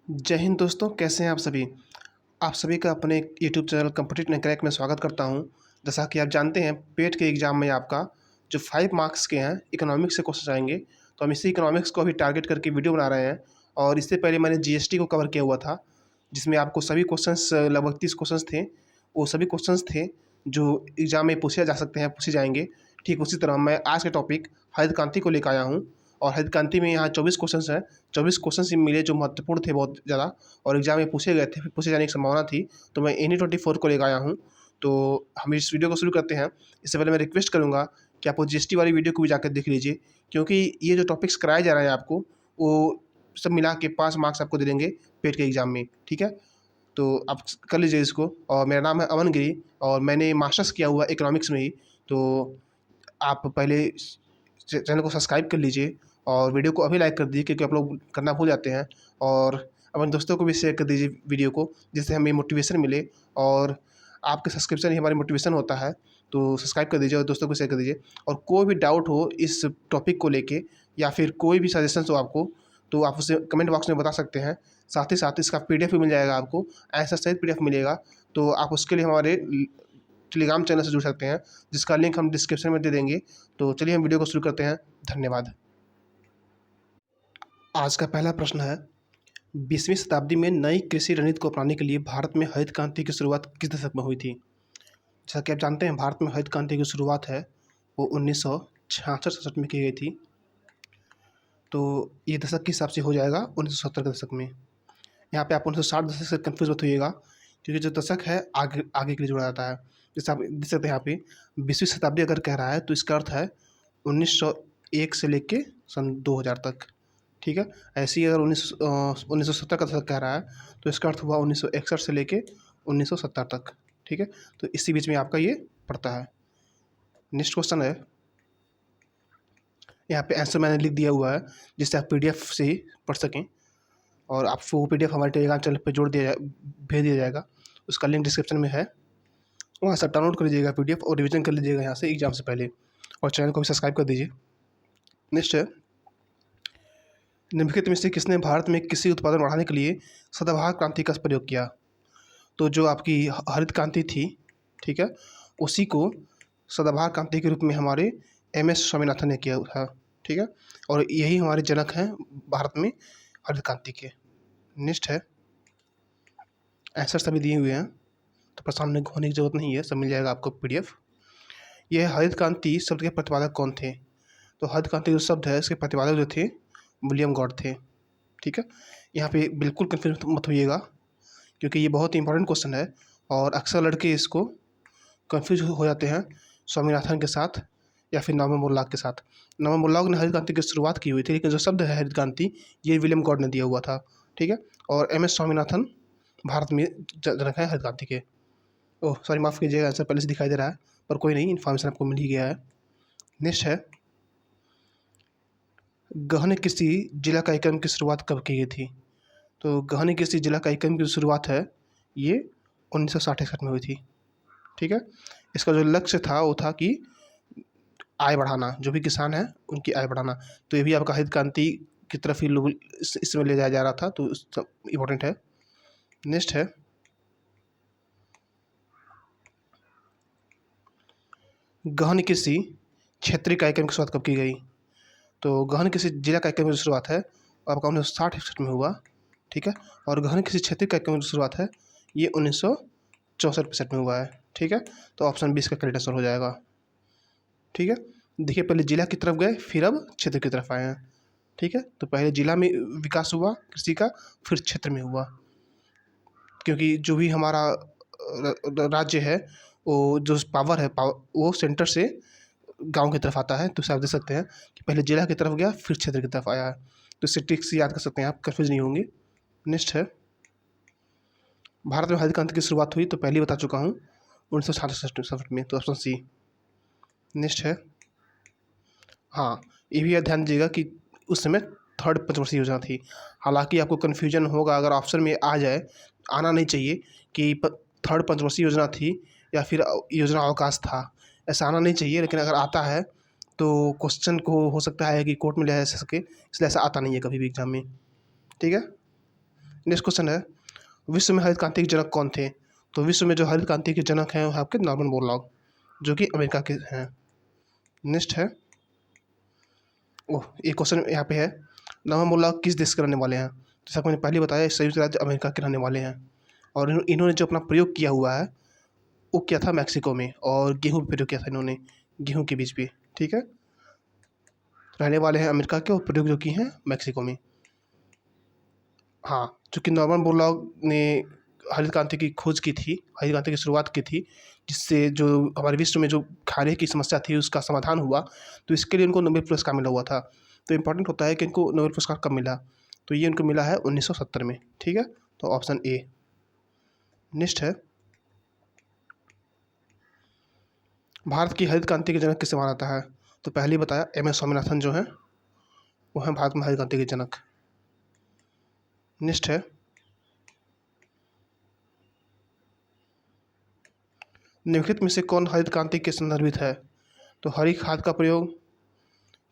जय हिंद दोस्तों, कैसे हैं आप सभी। आप सभी का अपने यूट्यूब चैनल कॉम्पिटिटिव क्रैक में स्वागत करता हूं। जैसा कि आप जानते हैं, पेट के एग्ज़ाम में आपका जो 5 मार्क्स के हैं इकोनॉमिक्स से क्वेश्चन आएंगे। तो हम इसी इकोनॉमिक्स को अभी टारगेट करके वीडियो बना रहे हैं। और इससे पहले मैंने जीएसटी को कवर किया हुआ था, जिसमें आपको सभी क्वेश्चंस लगभग 30 क्वेश्चंस थे। वो सभी क्वेश्चंस थे जो एग्ज़ाम में पूछे जा सकते हैं, पूछे जाएंगे। ठीक उसी तरह मैं आज के टॉपिक हरित क्रांति को लेकर आया हूँ। और हरित क्रांति में यहाँ 24 क्वेश्चंस हैं। 24 क्वेश्चन ही मिले जो महत्वपूर्ण थे बहुत ज़्यादा, और एग्जाम में पूछे गए थे, फिर पूछे जाने की संभावना थी। तो मैं इन्हीं 24 को लेकर आया हूँ। तो हम इस वीडियो को शुरू करते हैं। इससे पहले मैं रिक्वेस्ट करूँगा कि आप वो जीएसटी वाली वीडियो को भी जाकर देख लीजिए, क्योंकि ये जो टॉपिक्स कराए जा रहे हैं आपको, वो सब मिला के 5 मार्क्स आपको दे देंगे पेट के एग्ज़ाम में। ठीक है, तो आप कर लीजिए इसको। और मेरा नाम है अमन गिरी, और मैंने मास्टर्स किया हुआ इकोनॉमिक्स में ही। तो आप पहले चैनल को सब्सक्राइब कर लीजिए और वीडियो को अभी लाइक कर दीजिए, क्योंकि आप लोग करना भूल जाते हैं। और अपने दोस्तों को भी शेयर कर दीजिए वीडियो को, जिससे हमें मोटिवेशन मिले। और आपके सब्सक्रिप्शन ही हमारी मोटिवेशन होता है। तो सब्सक्राइब कर दीजिए और दोस्तों को शेयर कर दीजिए। और कोई भी डाउट हो इस टॉपिक को लेके, या फिर कोई भी सजेशंस हो आपको, तो आप उसे कमेंट बॉक्स में बता सकते हैं। साथ ही साथ इसका पीडीएफ भी मिल जाएगा आपको, ऐसा सहित पीडीएफ मिलेगा। तो आप उसके लिए हमारे टेलीग्राम चैनल से जुड़ सकते हैं, जिसका लिंक हम डिस्क्रिप्शन में दे देंगे। तो चलिए हम वीडियो को शुरू करते हैं। धन्यवाद। आज का पहला प्रश्न है, 20वीं शताब्दी में नई कृषि रणनीति को अपनाने के लिए भारत में हरित क्रांति की शुरुआत किस दशक में हुई थी। जैसा कि आप जानते हैं, भारत में हरित क्रांति की शुरुआत है वो 1966-67 में की गई थी। तो ये दशक के हिसाब से हो जाएगा 1970 के दशक में। यहाँ पे आप 1960 दशक से कन्फ्यूज मत होइएगा, क्योंकि जो दशक है आगे आगे के लिए जोड़ा जाता है। जैसे आप देख सकते हैं यहाँ पे 20वीं शताब्दी अगर कह रहा है, तो इसका अर्थ है 1901 से लेके सन 2000 तक। ठीक है, ऐसे ही अगर 1970 का दशक कह रहा है, तो इसका अर्थ हुआ 1961 से लेके 1970 तक। ठीक है, तो इसी बीच में आपका ये पड़ता है। नेक्स्ट क्वेश्चन है, यहाँ पे आंसर मैंने लिख दिया हुआ है, जिससे आप पीडीएफ से ही पढ़ सकें। और आपको वो पीडीएफ हमारे टेलीग्राम चैनल पे भेज दिया जाएगा। उसका लिंक डिस्क्रिप्शन में है, वहाँ से डाउनलोड कर लीजिएगा पीडीएफ और रिवीजन कर लीजिएगा यहाँ से एग्जाम से पहले। और चैनल को भी सब्सक्राइब कर दीजिए। नेक्स्ट है, निम्नलिखित में से किसने भारत में कृषि उत्पादन बढ़ाने के लिए सदाबहार क्रांति का प्रयोग किया। तो जो आपकी हरित क्रांति थी, ठीक है, उसी को सदाबहार क्रांति के रूप में हमारे एमएस स्वामीनाथन ने किया था। ठीक है, और यही हमारे जनक हैं भारत में हरित क्रांति के। नेक्स्ट है, आंसर सभी दिए हुए हैं, तो परेशान होने की जरूरत नहीं है, सब मिल जाएगा आपको पीडीएफ। यह हरित क्रांति शब्द के प्रतिपादक कौन थे। तो हरित क्रांति जो शब्द है, इसके प्रतिपादक जो थे विलियम गॉड थे। ठीक है, यहाँ पे बिल्कुल कन्फ्यूज मत होइएगा, क्योंकि ये बहुत ही इंपॉर्टेंट क्वेश्चन है। और अक्सर लड़के इसको कन्फ्यूज हो जाते हैं स्वामीनाथन के साथ या फिर नॉर्मन बोरलॉग के साथ। नॉर्मन बोरलॉग ने हरित क्रांति की शुरुआत की हुई थी, लेकिन जो शब्द है हरित क्रांति, ये विलियम गॉड ने दिया हुआ था। ठीक है, और एमएस स्वामीनाथन भारत में जनक है हरित क्रांति के। ओह सॉरी, माफ़ कीजिएगा, आंसर पहले से दिखाई दे रहा है, पर कोई नहीं, इन्फॉर्मेशन आपको मिल ही गया है। नेक्स्ट है, गहन कृषि जिला कार्यक्रम की शुरुआत कब की गई थी। तो गहन कृषि जिला कार्यक्रम की शुरुआत है ये 1960-61 में हुई थी। ठीक है, इसका जो लक्ष्य था वो था कि आय बढ़ाना, जो भी किसान है उनकी आय बढ़ाना। तो ये भी आपका हरित क्रांति की तरफ ही लोग इसमें ले जाया जा रहा था, तो इम्पोर्टेंट है। नेक्स्ट है, गहन कृषि क्षेत्रीय कार्यक्रम की शुरुआत कब की गई। तो गहन कृषि जिला कार्यक्रम की शुरुआत है आपका 1960-61 में हुआ। ठीक है, और गहन कृषि क्षेत्रीय कार्यक्रम की शुरुआत है ये 1964-65 में हुआ है। ठीक है, तो ऑप्शन 20 का करेक्ट आंसर हो जाएगा। ठीक है, देखिए पहले जिला की तरफ गए, फिर अब क्षेत्र की तरफ आए हैं। ठीक है, तो पहले जिला में विकास हुआ कृषि का, फिर क्षेत्र में हुआ। क्योंकि जो भी हमारा राज्य है, वो जो पावर है वो सेंटर से गांव की तरफ आता है। तो आप देख सकते हैं कि पहले जिला की तरफ गया, फिर क्षेत्र की तरफ आया है। तो इससे ट्रिक से याद कर सकते हैं आप, कन्फ्यूज नहीं होंगे। नेक्स्ट है, भारत में हरित क्रांति की शुरुआत हुई, तो पहले बता चुका हूँ 1966 में, तो ऑप्शन सी। नेक्स्ट है, हाँ ये भी ध्यान दीजिएगा कि उस समय थर्ड पंचवर्षीय योजना थी। हालांकि आपको कन्फ्यूजन होगा अगर ऑप्शन में आ जाए, आना नहीं चाहिए कि थर्ड पंचवर्षीय योजना थी या फिर योजना अवकाश था, ऐसा आना नहीं चाहिए। लेकिन अगर आता है तो क्वेश्चन को हो सकता है कि कोर्ट में ले जा सके, इसलिए ऐसा आता नहीं है कभी भी एग्जाम में। ठीक है, नेक्स्ट क्वेश्चन है, विश्व में हरित क्रांति के जनक कौन थे? तो विश्व में जो हरित क्रांति के जनक हैं वो है आपके नॉर्मन बोरलॉग, जो कि अमेरिका के हैं। नेक्स्ट है, ओह एक क्वेश्चन यहाँ पे है, नॉर्मन बोरलॉग किस देश के रहने वाले हैं? जैसा कि मैंने पहले बताया, संयुक्त राज्य अमेरिका के रहने वाले हैं। और इन्होंने जो अपना प्रयोग किया हुआ है वो किया था मैक्सिको में, और गेहूँ पे प्रयोग किया था इन्होंने, गेहूँ के बीज पे। ठीक है, रहने वाले हैं अमेरिका के और प्रयोग जो किए हैं मैक्सिको में। हाँ, चूँकि नॉर्मन बोरलॉग ने हरित क्रांति की खोज की थी, हरित क्रांति की शुरुआत की थी, जिससे जो हमारे विश्व में जो खाने की समस्या थी उसका समाधान हुआ, तो इसके लिए उनको नोबेल पुरस्कार मिला हुआ था। तो इम्पोर्टेंट होता है कि इनको नोबेल पुरस्कार कब मिला, तो ये उनको मिला है 1970 में। ठीक है, तो ऑप्शन ए। नेक्स्ट है, भारत की हरित क्रांति के जनक किसे माना जाता है? तो पहले ही बताया, एम एस स्वामीनाथन जो हैं वो हैं भारत में हरित क्रांति के जनक। नेक्स्ट है, निम्नलिखित में से कौन हरित क्रांति के संदर्भित है? तो हरी खाद का प्रयोग,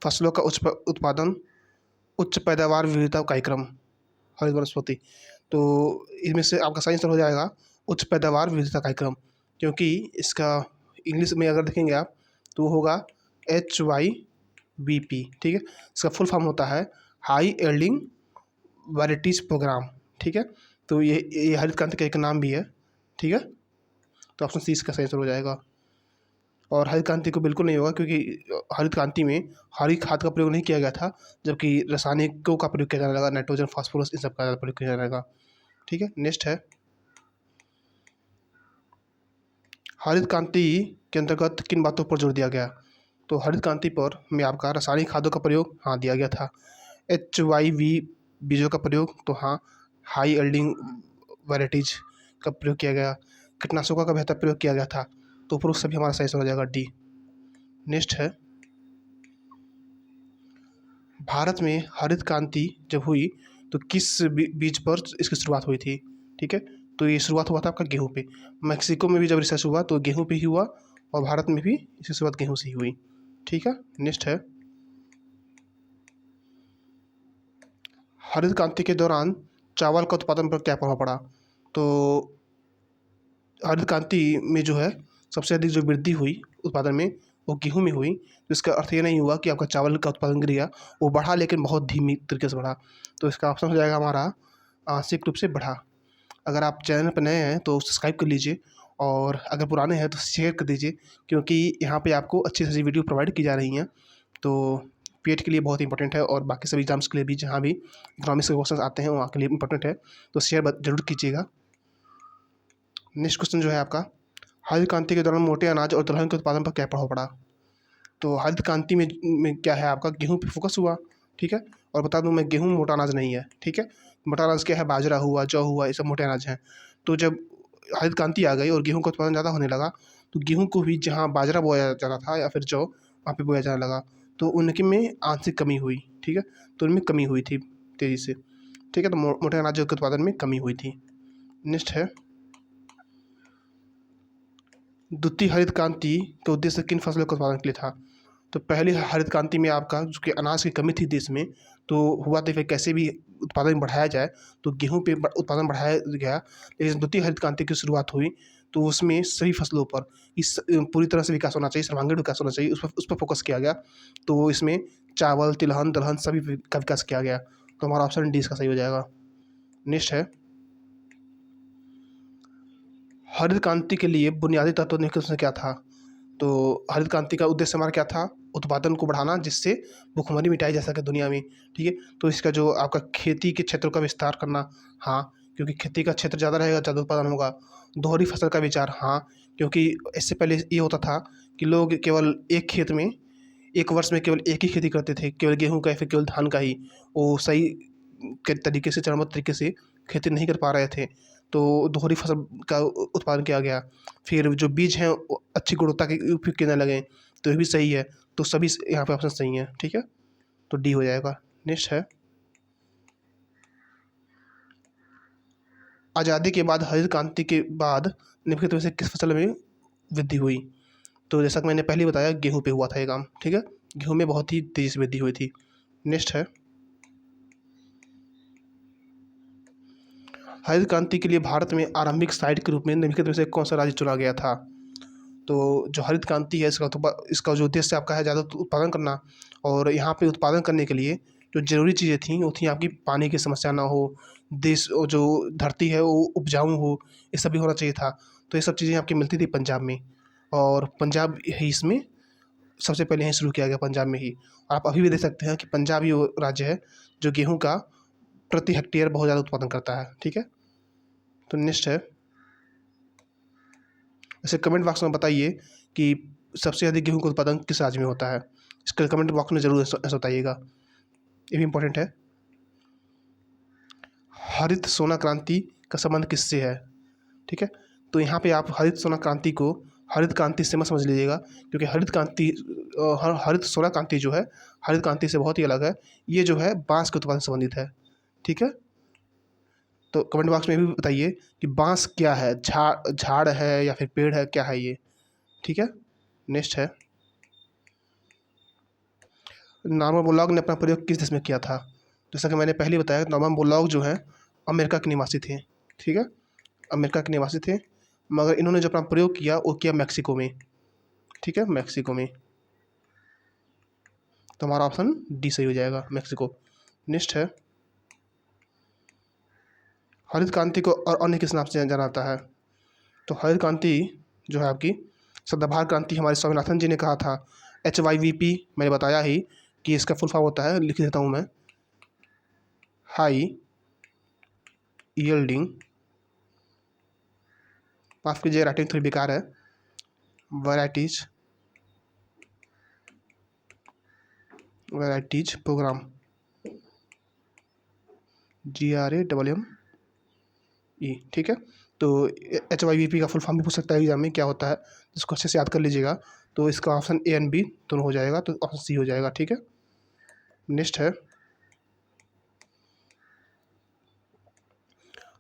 फसलों का उत्पादन, उच्च पैदावार विविधता कार्यक्रम, हरित वनस्पति। तो इनमें से आपका सही आंसर हो जाएगा उच्च पैदावार विविधता कार्यक्रम, क्योंकि इसका इंग्लिश में अगर देखेंगे आप तो वो होगा HYVP। ठीक है, इसका फुल फॉर्म होता है हाई यील्डिंग वैराइटीज प्रोग्राम। ठीक है, तो ये हरित क्रांति का एक नाम भी है। ठीक है, तो ऑप्शन सी इसका सही आंसर हो जाएगा। और हरित क्रांति को बिल्कुल नहीं होगा, क्योंकि हरित क्रांति में हरी खाद का प्रयोग नहीं किया गया था, जबकि रासायनिकों का प्रयोग किया जाने लगा, नाइट्रोजन फास्फोरस इन सब का प्रयोग किया जाने लगा। ठीक है, नेक्स्ट है, हरित क्रांति के अंतर्गत किन बातों पर जोर दिया गया? तो हरित क्रांति पर में आपका रासायनिक खादों का प्रयोग हाँ दिया गया था, HYV बीजों का प्रयोग तो हाँ, हाई यील्डिंग वैराइटीज का प्रयोग किया गया, कीटनाशकों का बेहतर प्रयोग किया गया था। तो उपरोक्त सभी हमारा सही हो जाएगा डी। नेक्स्ट है, भारत में हरित क्रांति जब हुई तो किस बीज पर इसकी शुरुआत हुई थी? ठीक है, तो ये शुरुआत हुआ था आपका गेहूं पे। मैक्सिको में भी जब रिसर्च हुआ तो गेहूं पे ही हुआ, और भारत में भी इसकी शुरुआत गेहूं से ही हुई। ठीक है, नेक्स्ट है, हरित क्रांति के दौरान चावल का उत्पादन पर क्या प्रभाव पड़ा? तो हरित क्रांति में जो है सबसे अधिक जो वृद्धि हुई उत्पादन में वो गेहूं में हुई। तो इसका अर्थ ये नहीं हुआ कि आपका चावल का उत्पादन गिर गया, वो बढ़ा लेकिन बहुत धीमी तरीके से बढ़ा। तो इसका ऑप्शन हो जाएगा हमारा आंशिक रूप से बढ़ा। अगर आप चैनल पर नए हैं तो सब्सक्राइब कर लीजिए, और अगर पुराने हैं तो शेयर कर दीजिए, क्योंकि यहाँ पे आपको अच्छी अच्छी वीडियो प्रोवाइड की जा रही हैं। तो पेट के लिए बहुत इंपॉर्टेंट है, और बाकी सभी एग्जाम्स के लिए भी, जहाँ भी इकोनॉमिक्स के क्वेश्चन आते हैं वहाँ के लिए इंपॉर्टेंट है, तो शेयर जरूर कीजिएगा। नेक्स्ट क्वेश्चन जो है आपका, हरित क्रांति के दौरान मोटे अनाज और दलहन के उत्पादन पर क्या प्रभाव पड़ा? तो हरित क्रांति में क्या है आपका गेहूं पे फोकस हुआ। ठीक है, और बता दूं मैं, गेहूं मोटा अनाज नहीं है। ठीक है, मोटा अनाज क्या है, बाजरा हुआ, जौ हुआ, ये सब मोटे अनाज हैं। तो जब हरित क्रांति आ गई और गेहूं का उत्पादन ज़्यादा होने लगा, तो गेहूं को भी जहाँ बाजरा बोया जाता था या फिर जौ, वहाँ पे बोया जाने लगा, तो उनके में आंशिक कमी हुई। ठीक है, तो उनमें कमी हुई थी तेज़ी से। ठीक है, तो मोटे अनाज के उत्पादन में कमी हुई थी। नेक्स्ट है, द्वितीय हरित क्रांति का उद्देश्य किन फसलों के उत्पादन के लिए था? तो पहली हरित क्रांति में आपका जो कि अनाज की कमी थी देश में, तो हुआ तो फिर कैसे भी उत्पादन बढ़ाया जाए, तो गेहूं पे उत्पादन बढ़ाया गया। लेकिन द्वितीय हरित क्रांति की शुरुआत हुई तो उसमें सभी फसलों पर इस पूरी तरह से विकास होना चाहिए, सर्वांगीण विकास होना चाहिए, उस पर फोकस किया गया। तो इसमें चावल, तिलहन, दलहन सभी का विकास किया गया। तो हमारा ऑप्शन डी इसका सही हो जाएगा। नेक्स्ट है, हरित क्रांति के लिए बुनियादी तत्व निम्नलिखित में क्या था? तो हरित क्रांति का उद्देश्य हमारा क्या था? उत्पादन को बढ़ाना, जिससे भुखमरी मिटाई जा सके दुनिया में। ठीक है, तो इसका जो आपका खेती के क्षेत्रों का विस्तार करना, हाँ, क्योंकि खेती का क्षेत्र ज़्यादा रहेगा ज़्यादा उत्पादन होगा। दोहरी फसल का विचार, हाँ, क्योंकि इससे पहले ये होता था कि लोग केवल एक खेत में एक वर्ष में केवल एक ही खेती करते थे, केवल गेहूँ का या फिर केवल धान का ही। वो सही के तरीके से, चरणबद्ध तरीके से खेती नहीं कर पा रहे थे, तो दोहरी फसल का उत्पादन किया गया। फिर जो बीज हैं वो अच्छी गुणवत्ता के उपयोग करने लगे, तो ये भी सही है। तो सभी यहाँ पे ऑप्शन सही हैं। ठीक है, तो डी हो जाएगा। नेक्स्ट है, आज़ादी के बाद हरित क्रांति के बाद निम्नलिखित में से किस फसल में वृद्धि हुई? तो जैसा कि मैंने पहले ही बताया, गेहूं पे हुआ था ये काम। ठीक है, गेहूं में बहुत ही तेज़ी से वृद्धि हुई थी। नेक्स्ट है, हरित क्रांति के लिए भारत में आरंभिक साइट के रूप में निम्नलिखित में से कौन सा राज्य चुना गया था? तो जो हरित क्रांति है इसका जो उद्देश्य आपका है ज़्यादा उत्पादन करना, और यहाँ पे उत्पादन करने के लिए जो ज़रूरी चीज़ें थी वो थी आपकी पानी की समस्या ना हो, देश और जो धरती है वो उपजाऊ हो, ये सब भी होना चाहिए था। तो ये सब चीज़ें आपकी मिलती थी पंजाब में, और पंजाब ही इसमें सबसे पहले यहीं शुरू किया गया, पंजाब में ही। आप अभी भी देख सकते हैं कि पंजाब ही वो राज्य है जो गेहूँ का प्रति हेक्टेयर बहुत ज़्यादा उत्पादन करता है। ठीक है, तो नेक्स्ट है, ऐसे कमेंट बॉक्स में बताइए कि सबसे अधिक गेहूं का उत्पादन किस राज्य में होता है। इसके कमेंट बॉक्स में जरूर ऐसा बताइएगा, ये भी इम्पोर्टेंट है। हरित सोना क्रांति का संबंध किससे है? ठीक है, तो यहाँ पे आप हरित सोना क्रांति को हरित क्रांति से मत समझ लीजिएगा, क्योंकि हरित सोना क्रांति जो है हरित क्रांति से बहुत ही अलग है। ये जो है बांस के उत्पादन से संबंधित है। ठीक है, तो कमेंट बॉक्स में भी बताइए कि बांस क्या है, झाड़ है या फिर पेड़ है, क्या है ये। ठीक है, नेक्स्ट है, नॉर्मन बोरलॉग ने अपना प्रयोग किस देश में किया था? जैसा कि मैंने पहले बताया, नॉर्मन बोरलॉग जो है अमेरिका के निवासी थे। ठीक है, अमेरिका के निवासी थे, मगर इन्होंने जो अपना प्रयोग किया वो किया मैक्सिको में। ठीक है, मैक्सिको में, तो हमारा ऑप्शन डी सही हो जाएगा, मैक्सिको। नेक्स्ट है, हरित क्रांति को और अन्य किस नाम से जाना जाता है? तो हरित क्रांति जो है आपकी सदाबहार क्रांति हमारे स्वामीनाथन जी ने कहा था। HYVP मैंने बताया ही कि इसका फुल फॉर्म होता है, लिख देता हूँ मैं, हाई यील्डिंग, माफ कीजिए राइटिंग थोड़ी बेकार है, वैराइटीज प्रोग्राम, GRAMME। ठीक है, तो HYVP का फुल फॉर्म भी पूछ सकता है एग्जाम में क्या होता है, जिसको अच्छे से याद कर लीजिएगा। तो इसका ऑप्शन A और B दोनों हो जाएगा, तो ऑप्शन C हो जाएगा। ठीक है, नेक्स्ट है,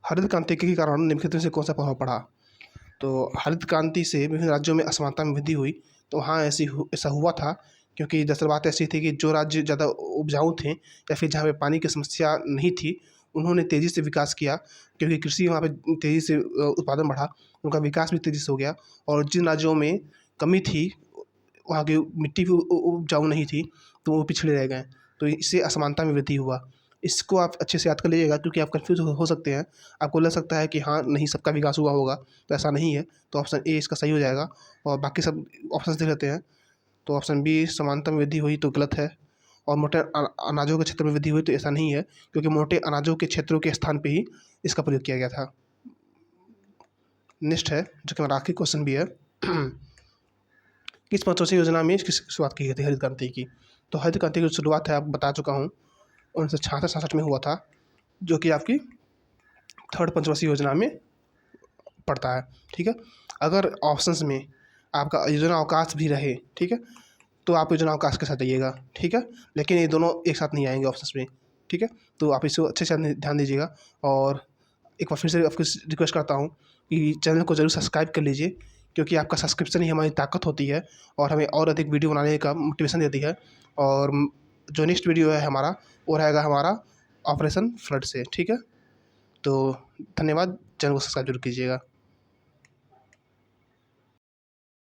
हरित क्रांति के कारण निम्नलिखित में से कौन सा प्रभाव पड़ा? तो हरित क्रांति से विभिन्न राज्यों में असमानता में वृद्धि हुई। तो वहाँ ऐसा हुआ था क्योंकि दरअसल बात ऐसी थी कि जो राज्य ज़्यादा उपजाऊ थे या फिर जहाँ पे पानी की समस्या नहीं थी, उन्होंने तेज़ी से विकास किया, क्योंकि कृषि वहाँ पे तेज़ी से उत्पादन बढ़ा, उनका विकास भी तेज़ी से हो गया। और जिन राज्यों में कमी थी, वहाँ की मिट्टी भी उपजाऊ नहीं थी, तो वो पिछड़े रह गए। तो इससे असमानता में वृद्धि हुआ। इसको आप अच्छे से याद कर लीजिएगा, क्योंकि आप कन्फ्यूज़ हो सकते हैं। आपको लग सकता है कि हाँ, नहीं सबका विकास हुआ होगा, तो ऐसा नहीं है। तो ऑप्शन ए इसका सही हो जाएगा, और बाकी सब ऑप्शन देख लेते हैं। तो ऑप्शन बी समानता में वृद्धि हुई तो गलत है, और मोटे अनाजों के क्षेत्र में वृद्धि हुई तो ऐसा नहीं है, क्योंकि मोटे अनाजों के क्षेत्रों के स्थान पे ही इसका प्रयोग किया गया था। नेक्स्ट है, जो कि हमारा आखिरी क्वेश्चन भी है, किस पंचवर्षीय योजना में इसकी शुरुआत की गई थी हरित क्रांति की? तो हरित क्रांति की शुरुआत है, आप बता चुका हूँ, 1966 में हुआ था, जो कि आपकी थर्ड पंचवर्षीय योजना में पड़ता है। ठीक है, अगर ऑप्शंस में आपका योजना अवकाश भी रहे, ठीक है, तो आप योजना अवकाश के साथ जाइएगा। ठीक है, लेकिन ये दोनों एक साथ नहीं आएंगे ऑप्शंस में। ठीक है, तो आप इसको अच्छे से ध्यान दीजिएगा। और एक बार फिर से आपको रिक्वेस्ट करता हूँ कि चैनल को ज़रूर सब्सक्राइब कर लीजिए, क्योंकि आपका सब्सक्रिप्शन ही हमारी ताकत होती है और हमें और अधिक वीडियो बनाने का मोटिवेशन देती है। और जो नेक्स्ट वीडियो है हमारा, वो रहेगा हमारा ऑपरेशन फ्लड से। ठीक है, तो धन्यवाद, चैनल को सब्सक्राइब जरूर कीजिएगा।